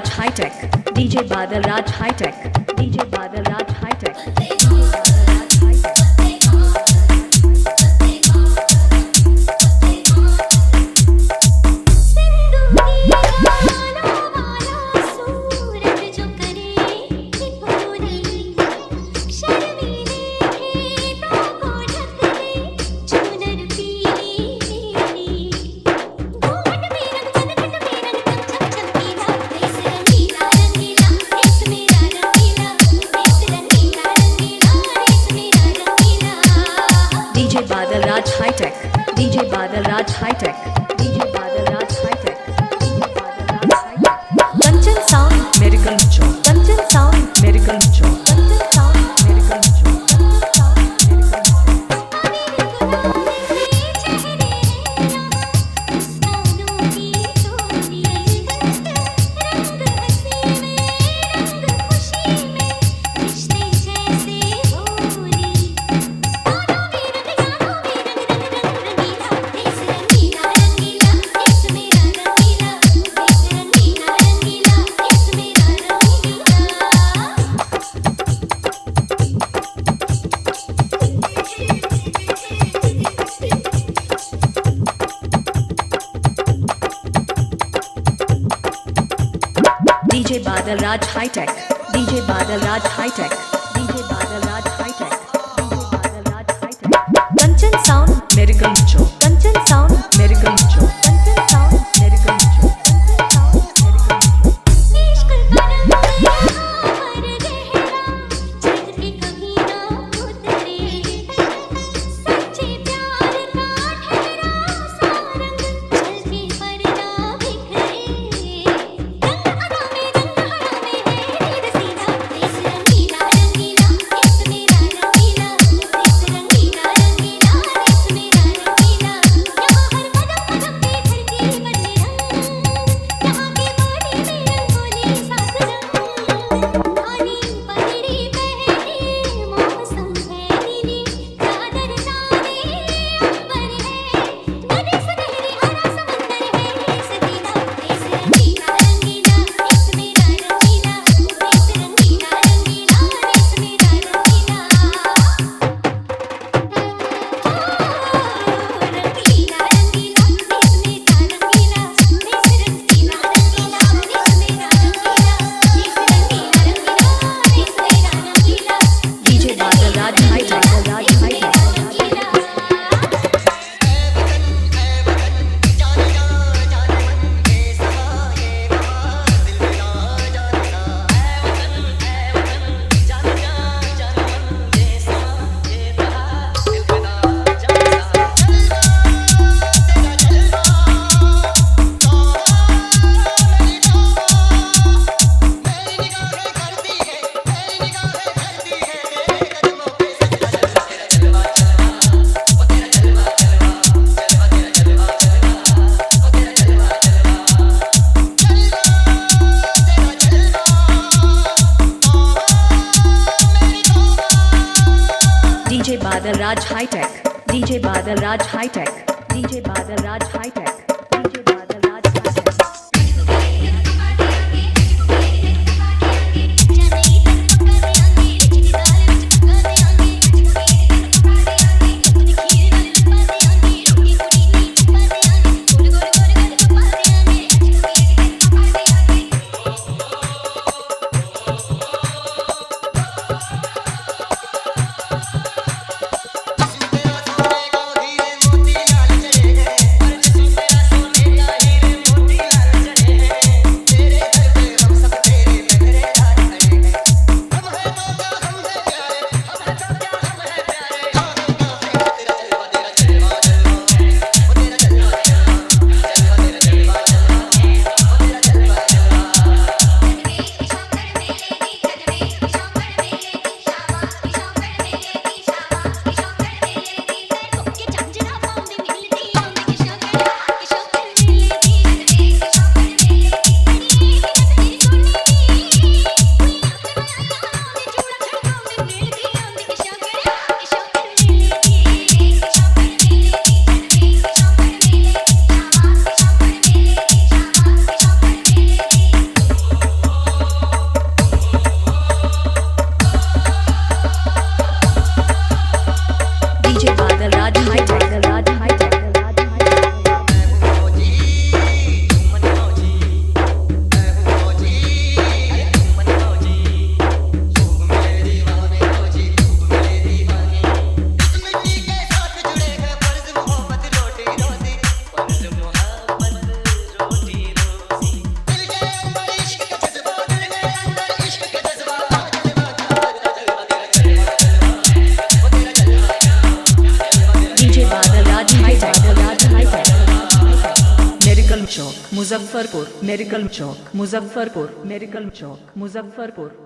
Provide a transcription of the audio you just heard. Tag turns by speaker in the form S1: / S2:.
S1: Raj High Tech, DJ Badal Raj High Tech, DJ Badal Raj High Tech. DJ Badal Raj High Tech, DJ Badal Raj High Tech, DJ Badal Raj High Tech, DJ Badal Raj High Tech. Kanchan Sound Miracle Chowk, Kanchan Sound Miracle Chowk, Kanchan Sound Miracle Chowk, Kanchan Sound DJ Badal Raj High Tech, DJ Badal Raj High Tech, DJ Badal Raj High Tech, DJ Badal Raj High Tech. Kanchan Sound Miracle Chowk, Kanchan Sound Miracle Chowk, Kanchan Sound Miracle Chowk, Kanchan Sound Miracle Chowk. DJ Badal Raj High Tech, DJ Badal Raj High Tech, DJ Badal Raj High Tech, DJ Badal Raj High Tech.
S2: जिसमें
S1: medical चौक Muzaffarpur, medical चौक Muzaffarpur, medical चौक मुजफ्फरपुर।